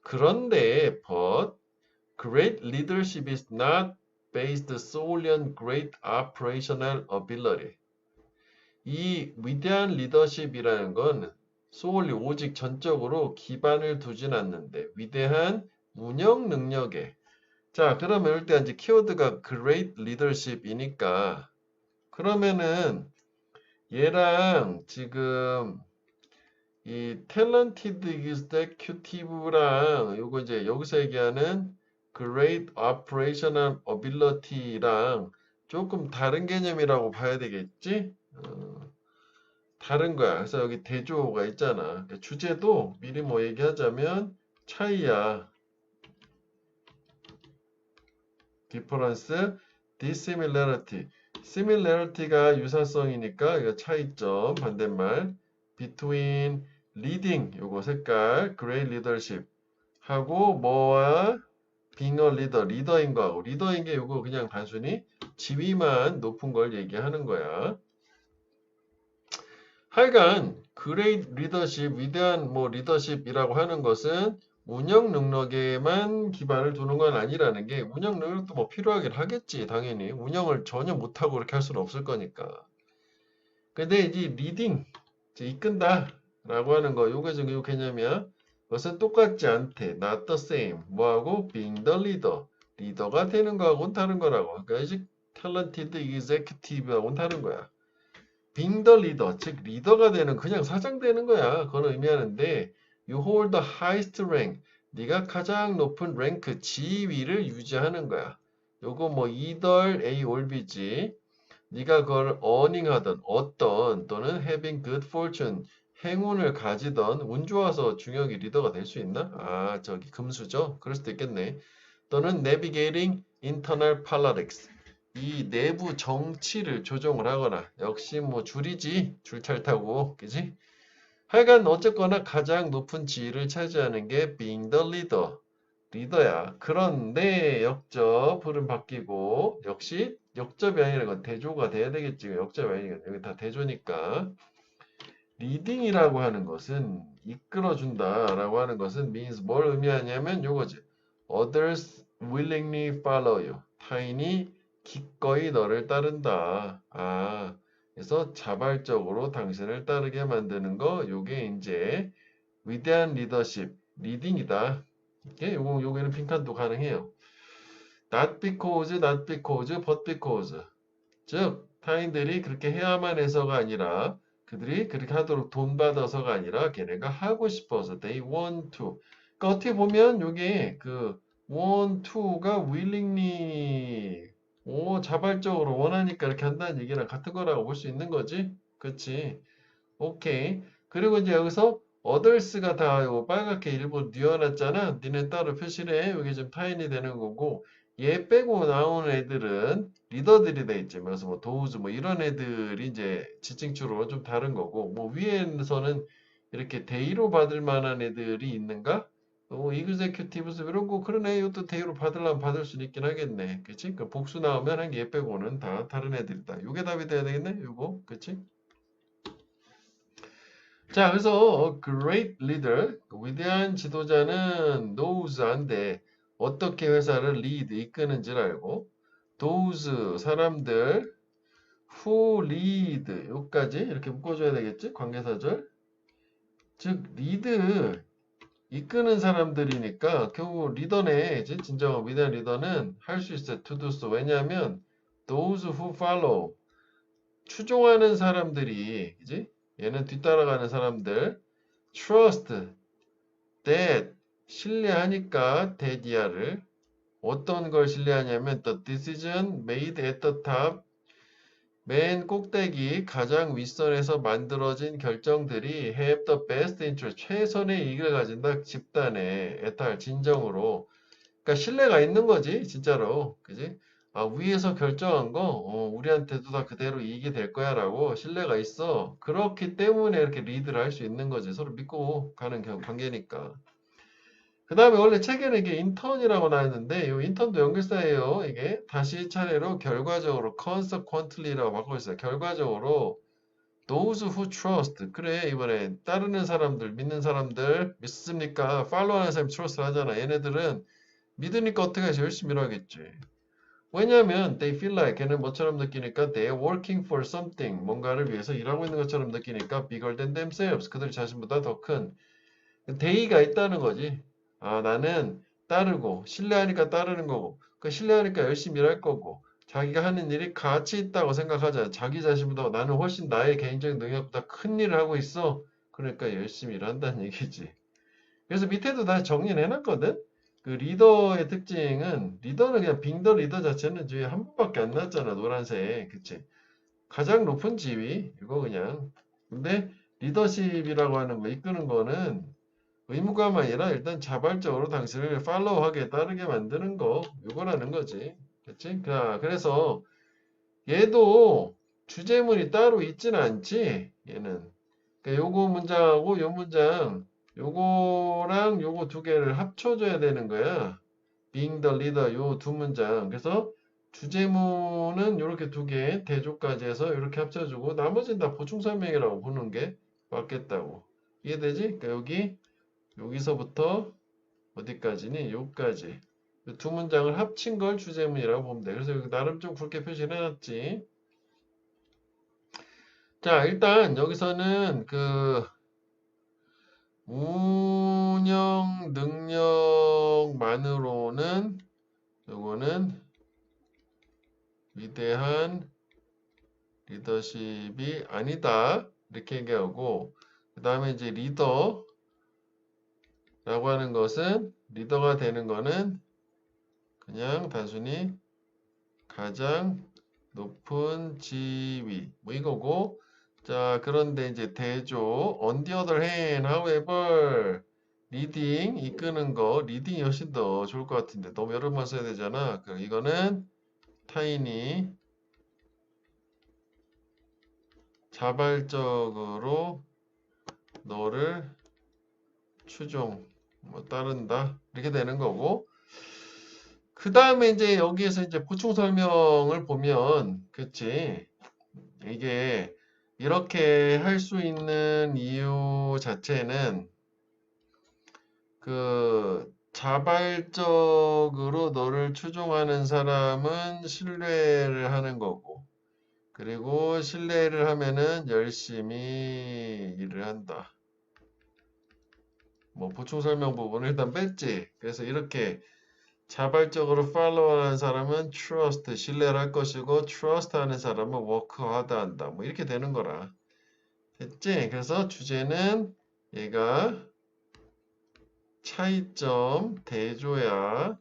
그런데 but great leadership is not based solely on great operational ability. 이 위대한 리더십이라는 건 solely 오직 전적으로 기반을 두진 않는데 위대한 운영 능력에 자 그러면 일단 이제 키워드가 great leadership이니까 그러면은 얘랑 지금 이 talented executive랑 요거 이제 여기서 얘기하는 great operational ability랑 조금 다른 개념이라고 봐야 되겠지? 다른 거야. 그래서 여기 대조가 있잖아. 그러니까 주제도 미리 뭐 얘기하자면 차이야. difference, dissimilarity. similarity가 유사성이니까 이거 차이점 반대말 between leading 요거 색깔 great leadership 하고 뭐와 being a leader 리더인 거하고 리더인 게 요거 그냥 단순히 지위만 높은 걸 얘기하는 거야. 하여간 great leadership 위대한 뭐 리더십이라고 하는 것은 운영 능력에만 기반을 두는 건 아니라는 게 운영 능력도 뭐 필요하긴 하겠지 당연히 운영을 전혀 못하고 그렇게 할 수는 없을 거니까 근데 이제 리딩 이끈다 라고 하는 거 요게 지금 요 개념이야 그것은 똑같지 않대. not the same. 뭐하고? being the leader. 리더가 되는 거하고는 다른 거라고. 그러니까 이제 talented executive하고는 다른 거야. being the leader, 즉 리더가 되는 그냥 사장 되는 거야. 그건 의미하는데 you hold the highest rank. 네가 가장 높은 랭크, 지위를 유지하는 거야. 요거 뭐 either A or B지. 네가 그걸 earning하던 어떤 또는 having good fortune 행운을 가지던 운 좋아서 중역이 리더가 될 수 있나? 아 저기 금수저? 그럴 수도 있겠네. 또는 navigating internal politics 이 내부 정치를 조정을 하거나 역시 뭐 줄이지 줄잘 타고 그지? 하여간 어쨌거나 가장 높은 지위를 차지하는 게 being the leader 리더야. 그런데 역접 흐름 바뀌고 역시 역접이 아니라 이건 대조가 돼야 되겠지. 역접이 아니라 여기 다 대조니까 리딩이라고 하는 것은 이끌어준다라고 하는 것은 means 뭘 의미하냐면 요거지. Others willingly follow you. 타인이 기꺼이 너를 따른다. 아, 그래서 자발적으로 당신을 따르게 만드는 거 요게 이제 위대한 리더십, 리딩이다. 요거는 빈칸도 가능해요. not because, but because. 즉, 타인들이 그렇게 해야만 해서가 아니라 그들이 그렇게 하도록 돈 받아서가 아니라 걔네가 하고 싶어서 they want to. 그러니까 어떻게 보면 요게 그 want to가 willingly 자발적으로 원하니까 이렇게 한다는 얘기랑 같은 거라고 볼 수 있는 거지. 그치? 오케이. 그리고 이제 여기서 others가 다 요 빨갛게 일부 뉘어놨잖아. 니네 따로 표시를 해. 여기 좀 타인이 되는 거고 얘 빼고 나오는 애들은 리더들이 돼 있지. 그래서 뭐 도우즈 뭐 이런 애들이 이제 지칭추로 좀 다른 거고 뭐 위에서는 이렇게 대의로 받을 만한 애들이 있는가? 이그제큐티브스 이런 거 그러네. 이것도 대의로 받으려면 받을 수 있긴 하겠네. 그치? 그 복수 나오면 한 얘 빼고는 다 다른 애들이다. 요게 답이 돼야 되겠네. 요거. 그치? 자, 그래서 great leader, 위대한 지도자는 knows 안돼 어떻게 회사를 lead, 이끄는지를 알고 those 사람들 who lead 여기까지 이렇게 묶어줘야 되겠지? 관계사절. 즉 lead 이끄는 사람들이니까 결국 리더네. 진정한 위대한 리더는 할 수 있어요. to do so. 왜냐하면 those who follow 추종하는 사람들이 그지? 얘는 뒤따라가는 사람들 trust that 신뢰하니까 that이야를 어떤 걸 신뢰하냐면 the decision made at the top 맨 꼭대기 가장 윗선에서 만들어진 결정들이 have the best interest 최선의 이익을 가진다 집단의 에탈 진정으로 그러니까 신뢰가 있는 거지 진짜로 그지? 아 위에서 결정한 거 우리한테도 다 그대로 이익이 될 거야 라고 신뢰가 있어 그렇기 때문에 이렇게 리드를 할 수 있는 거지 서로 믿고 가는 관계니까 그 다음에 원래 책에는 이게 인턴이라고 나왔는데 이 인턴도 연결사예요. 이게 다시 차례로 결과적으로 consequently라고 바꾸고 있어요. 결과적으로 those who trust 그래 이번에 따르는 사람들 믿는 사람들 믿습니까? follow하는 사람이 trust를 하잖아. 얘네들은 믿으니까 어떻게 해서 열심히 일하겠지. 왜냐면 they feel like 걔는 뭐처럼 느끼니까 they are working for something 뭔가를 위해서 일하고 있는 것처럼 느끼니까 bigger than themselves 그들 자신보다 더 큰 대의가 있다는 거지. 아, 나는 따르고, 신뢰하니까 따르는 거고, 그 신뢰하니까 열심히 일할 거고, 자기가 하는 일이 가치 있다고 생각하잖아. 자기 자신보다 나는 훨씬 나의 개인적인 능력보다 큰 일을 하고 있어. 그러니까 열심히 일한다는 얘기지. 그래서 밑에도 다 정리를 해놨거든? 그 리더의 특징은, 리더는 그냥 빙더 리더 자체는 뒤에 한 번밖에 안 났잖아. 노란색. 그치? 가장 높은 지위. 이거 그냥. 근데 리더십이라고 하는 거, 이끄는 거는 의무감이 아니라 일단 자발적으로 당신을 팔로우하게 따르게 만드는 거 요거라는 거지. 그치? 그래서 얘도 주제문이 따로 있지는 않지. 얘는. 그러니까 요거 문장하고 요 문장 요거랑 요거 두 개를 합쳐줘야 되는 거야. being the leader 요 두 문장. 그래서 주제문은 요렇게 두 개, 대조까지 해서 이렇게 합쳐주고 나머지는 다 보충 설명이라고 보는 게 맞겠다고. 이해되지? 그러니까 여기서부터 어디까지니? 여기까지. 두 문장을 합친 걸 주제문이라고 보면 돼. 그래서 여기 나름 좀 굵게 표시를 해놨지. 자, 일단 여기서는 운영 능력만으로는 요거는 위대한 리더십이 아니다. 이렇게 얘기하고, 그 다음에 이제 리더라고 하는 것은, 리더가 되는 거는 그냥 단순히 가장 높은 지위, 뭐 이거고, 자, 그런데 이제 대조, on the other hand, however, 리딩, 이끄는 거, 리딩이 훨씬 더 좋을 것 같은데, 너무 여러 번 써야 되잖아. 그럼 이거는 타인이 자발적으로 너를 추종, 뭐 따른다. 이렇게 되는 거고. 그 다음에 이제 여기에서 이제 보충 설명을 보면, 그치? 이게 이렇게 할 수 있는 이유 자체는 그 자발적으로 너를 추종하는 사람은 신뢰를 하는 거고, 그리고 신뢰를 하면은 열심히 일을 한다. 뭐 보충 설명 부분을 일단 뺐지. 그래서 이렇게 자발적으로 follow하는 사람은 trust, 신뢰를 할 것이고 trust 하는 사람은 work hard 한다. 뭐 이렇게 되는 거라. 됐지? 그래서 주제는 얘가 차이점, 대조야.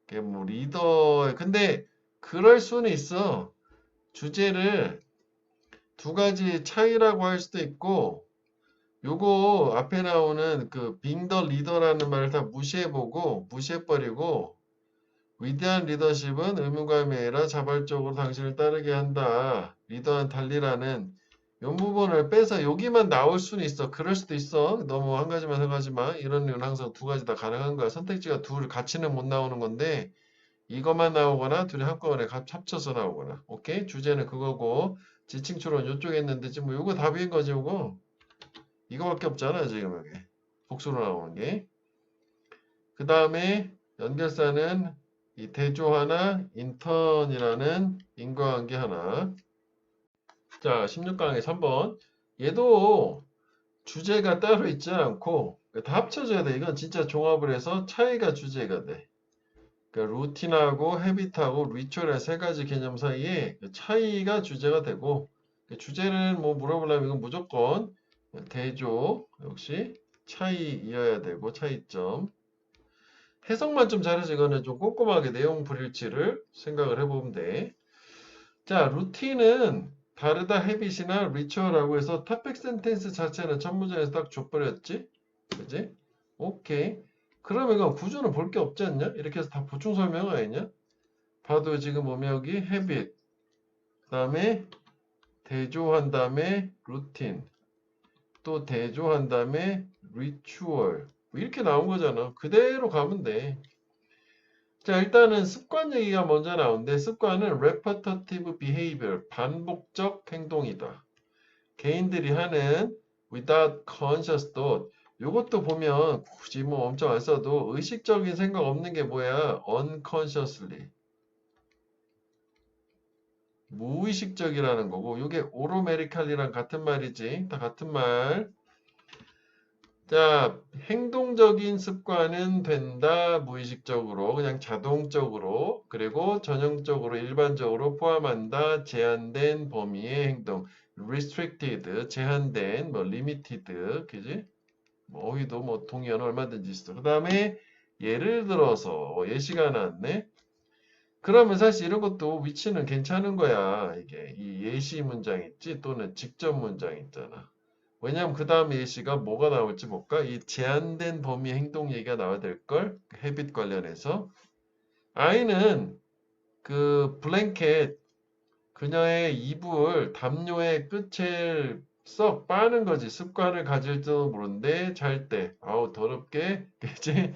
이게 뭐 리더. 근데 그럴 수는 있어. 주제를 두 가지 차이라고 할 수도 있고, 요거 앞에 나오는 그 being the leader라는 말을 다 무시해버리고, 위대한 리더십은 의무감이 아니라 자발적으로 당신을 따르게 한다. 리더한 달리라는 요 부분을 빼서 여기만 나올 수는 있어. 그럴 수도 있어. 너무 한 가지만 생각하지 마. 이런 이유는 항상 두 가지 다 가능한 거야. 선택지가 둘 같이는 못 나오는 건데 이것만 나오거나 둘이 한꺼번에 합쳐서 나오거나. 오케이? 주제는 그거고 지칭 추론 요쪽에 있는데 지금 뭐 요거 답인 거지 요거. 이거밖에 없잖아 지금 여기. 복수로 나오는 게. 그 다음에 연결사는 이 대조 하나, 인턴이라는 인과관계 하나. 자, 16강의 3번. 얘도 주제가 따로 있지 않고 다 합쳐져야 돼. 이건 진짜 종합을 해서 차이가 주제가 돼. 그러니까 루틴하고 헤빗하고 리추얼의 세 가지 개념 사이에 차이가 주제가 되고 주제를 뭐 물어보려면 이건 무조건 대조 역시 차이이어야 되고 차이점. 해석만 좀 잘해서 이거는 좀 꼼꼼하게 내용 불일치를 생각을 해보면 돼. 자, 루틴은 다르다 헤빗이나 리추얼라고 해서 탑백 센텐스 자체는 첫 문장에서 딱 줘버렸지? 그지? 오케이. 그럼 이거 구조는 볼 게 없지 않냐? 이렇게 해서 다 보충 설명 아니냐? 봐도 지금 오면 여기 헤빗, 그 다음에 대조한 다음에 루틴, 또 대조한 다음에 리추얼. 뭐 이렇게 나온 거잖아. 그대로 가면 돼. 자, 일단은 습관 얘기가 먼저 나오는데 습관은 repetitive behavior, 반복적 행동이다. 개인들이 하는 without conscious thought. 요것도 보면 굳이 뭐 엄청 안 써도 의식적인 생각 없는 게 뭐야? unconsciously. 무의식적이라는 거고 요게 automatically랑 같은 말이지. 다 같은 말. 자, 행동적인 습관은 된다, 무의식적으로, 그냥 자동적으로, 그리고 전형적으로, 일반적으로 포함한다, 제한된 범위의 행동, restricted, 제한된, 뭐, limited, 그지? 뭐, 어휘도 뭐, 동의어는 얼마든지 있어. 그 다음에, 예를 들어서, 예시가 나왔네? 그러면 사실 이런 것도 위치는 괜찮은 거야, 이게. 이 예시 문장 있지? 또는 직접 문장 있잖아. 왜냐면 그 다음 예시가 뭐가 나올지 볼까? 이 제한된 범위 행동 얘기가 나와야 될걸? 헤빗 관련해서. 아이는 그 블랭켓 그녀의 이불 담요의 끝을 썩 빠는 거지. 습관을 가질지도 모르는데 잘 때. 아우 더럽게. 그치?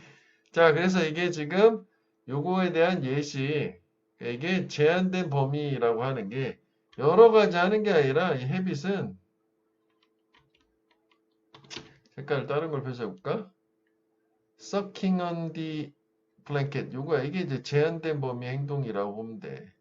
자, 그래서 이게 지금 요거에 대한 예시. 이게 제한된 범위라고 하는 게 여러 가지 하는 게 아니라 이 헤빗은 색깔을 다른 걸 펼쳐볼까? Sucking on the blanket. 요거야. 이게 이제 제한된 범위 행동이라고 보면 돼.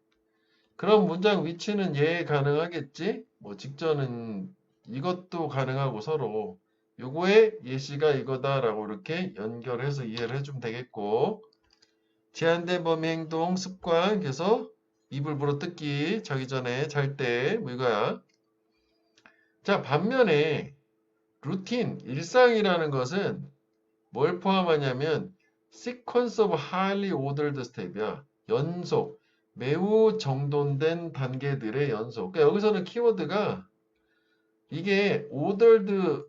그럼 문장 위치는 예 가능하겠지? 뭐 직전은 이것도 가능하고 서로. 요거의 예시가 이거다라고 이렇게 연결해서 이해를 해주면 되겠고, 제한된 범위 행동 습관, 그래서 이불 불어뜯기, 자기 전에 잘 때, 뭐 이거야. 자, 반면에 루틴, 일상이라는 것은 뭘 포함하냐면 sequence of highly ordered step이야. 연속, 매우 정돈된 단계들의 연속. 그러니까 여기서는 키워드가 이게 ordered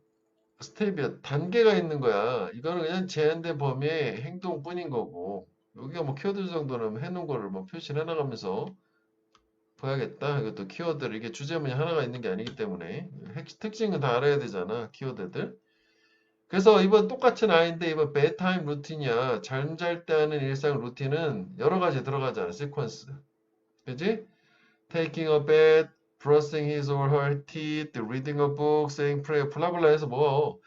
스텝이야. 단계가 있는 거야. 이거는 그냥 제한된 범위의 행동뿐인 거고, 여기가 뭐 키워드 정도는 해놓은 거를 뭐 표시를 해나가면서 봐야겠다. 이것도 키워드를 이게 주제문이 하나가 있는 게 아니기 때문에 특징은 다 알아야 되잖아. 키워드들. 그래서 이번 똑같은 아이인데 이번 bedtime 루틴이야. 잠잘 때 하는 일상 루틴은 여러 가지 들어가잖아. 시퀀스. 그지? Taking a bath, brushing his or her teeth, reading a book, saying prayer, 블라블라 해서 뭐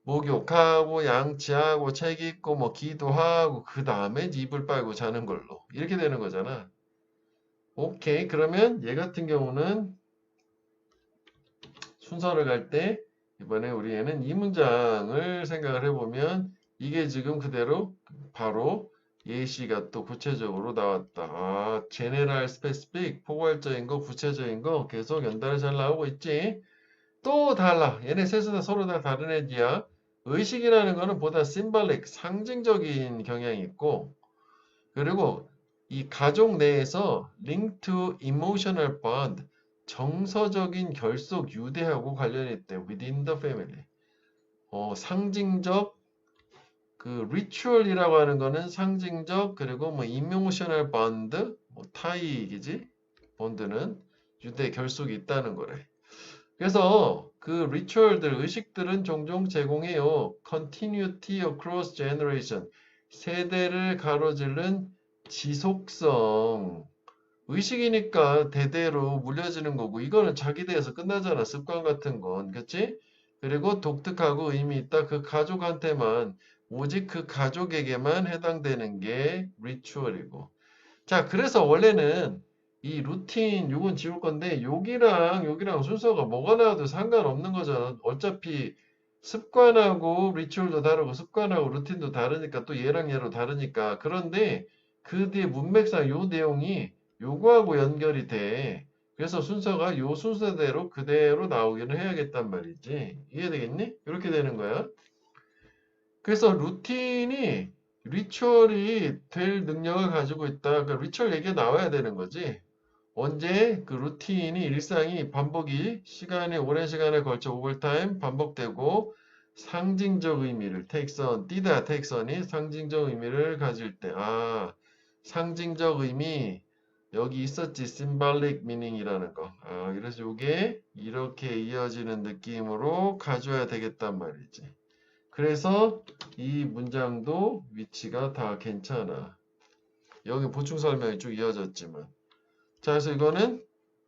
목욕하고 양치하고 책 읽고 뭐 기도하고 그 다음에 이불 빨고 자는 걸로 이렇게 되는 거잖아. 오케이. 그러면 얘 같은 경우는 순서를 갈 때 이번에 우리 애는 이 문장을 생각을 해보면 이게 지금 그대로 바로 예시가 또 구체적으로 나왔다. 아, general, specific, 포괄적인 거, 구체적인 거 계속 연달아 잘 나오고 있지. 또 달라. 얘네 셋은 다 서로 다 다른 애지야. 의식이라는 거는 보다 symbolic, 상징적인 경향이 있고, 그리고 이 가족 내에서 link to emotional bond, 정서적인 결속 유대하고 관련이 있대. within the family. 상징적 그 ritual이라고 하는 거는 상징적, 그리고 뭐 emotional bond, 뭐 타이이지 본드는 유대 결속이 있다는 거래. 그래서 그 리추얼들, 의식들은 종종 제공해요. continuity across generation. 세대를 가로지른 지속성. 의식이니까 대대로 물려지는 거고, 이거는 자기 대에서 끝나잖아. 습관 같은 건. 그치? 그리고 독특하고 의미 있다. 그 가족한테만, 오직 그 가족에게만 해당되는 게 리추얼이고. 자, 그래서 원래는 이 루틴 요건 지울 건데 여기랑 순서가 뭐가 나와도 상관없는 거잖아. 어차피 습관하고 리추얼도 다르고 습관하고 루틴도 다르니까 또 얘랑 얘로 다르니까. 그런데 그 뒤에 문맥상 요 내용이 요거하고 연결이 돼. 그래서 순서가 요 순서대로 그대로 나오기는 해야겠단 말이지. 이해되겠니? 이렇게 되는 거야. 그래서 루틴이 리추얼이 될 능력을 가지고 있다. 그러니까 리추얼 얘기가 나와야 되는 거지. 언제 그 루틴이 일상이 반복이 시간이 오랜 시간에 걸쳐 오버타임 반복되고 상징적 의미를 takes 띄다 takes on이 상징적 의미를 가질 때. 아, 상징적 의미 여기 있었지. symbolic meaning이라는 거. 아, 그래서 이게 이렇게 이어지는 느낌으로 가져야 되겠단 말이지. 그래서 이 문장도 위치가 다 괜찮아. 여기 보충 설명이 쭉 이어졌지만. 자, 그래서 이거는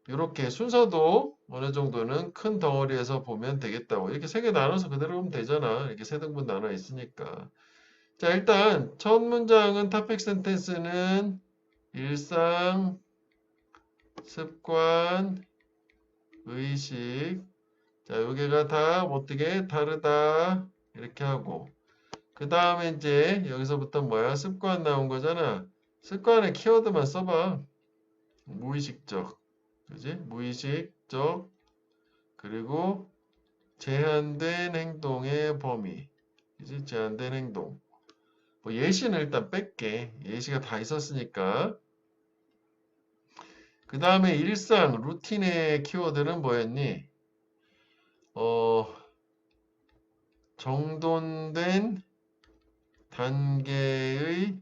이렇게 순서도 어느 정도는 큰 덩어리에서 보면 되겠다고. 이렇게 세 개 나눠서 그대로 보면 되잖아. 이렇게 세 등분 나눠 있으니까. 자, 일단 첫 문장은 topic sentence는 일상, 습관, 의식. 자, 여기가 다 어떻게 다르다. 이렇게 하고. 그 다음에 이제 여기서부터 뭐야? 습관 나온 거잖아. 습관의 키워드만 써봐. 무의식적. 그지? 무의식적. 그리고 제한된 행동의 범위. 그지? 제한된 행동. 뭐 예시는 일단 뺄게. 예시가 다 있었으니까. 그 다음에 일상, 루틴의 키워드는 뭐였니? 정돈된 단계의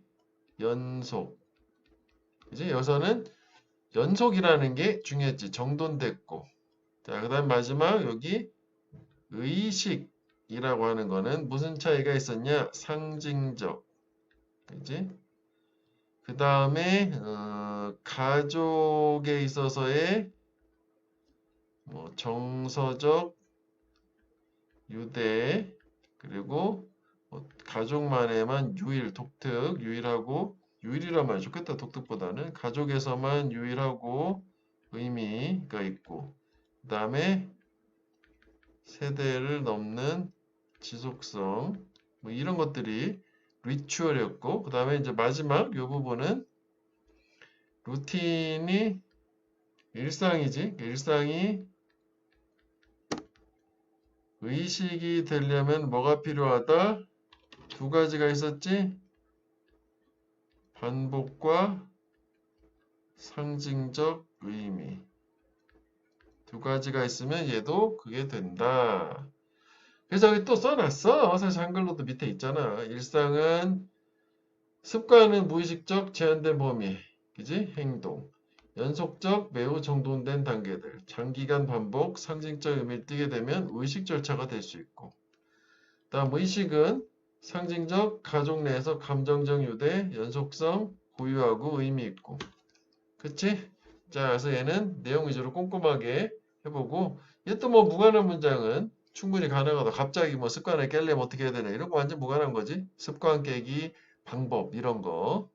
연속. 그지? 여기서는 연속이라는 게 중요했지. 정돈됐고. 자, 그 다음 마지막 여기 의식이라고 하는 거는 무슨 차이가 있었냐? 상징적. 그지? 그 다음에 가족에 있어서의 뭐 정서적 유대, 그리고 뭐 가족만에만 유일, 독특, 유일하고 유일이란 말이 좋겠다. 독특보다는 가족에서만 유일하고 의미가 있고, 그 다음에 세대를 넘는 지속성, 뭐 이런 것들이 리추얼이었고, 그 다음에 이제 마지막 요 부분은 루틴이 일상이지. 일상이 의식이 되려면 뭐가 필요하다? 두 가지가 있었지? 반복과 상징적 의미. 두 가지가 있으면 얘도 그게 된다. 그래서 여기 또 써놨어. 사실 한글로도 밑에 있잖아. 일상은 습관은 무의식적 제한된 범위. 그지? 행동. 연속적 매우 정돈된 단계들. 장기간 반복 상징적 의미를 띠게 되면 의식 절차가 될 수 있고. 다음 의식은 상징적 가족 내에서 감정적 유대, 연속성, 고유하고 의미 있고. 그치? 자, 그래서 얘는 내용 위주로 꼼꼼하게 해보고, 얘 또 뭐 무관한 문장은 충분히 가능하다. 갑자기 뭐 습관을 깨려면 어떻게 해야 되나 이런 거 완전 무관한 거지. 습관 깨기 방법 이런 거.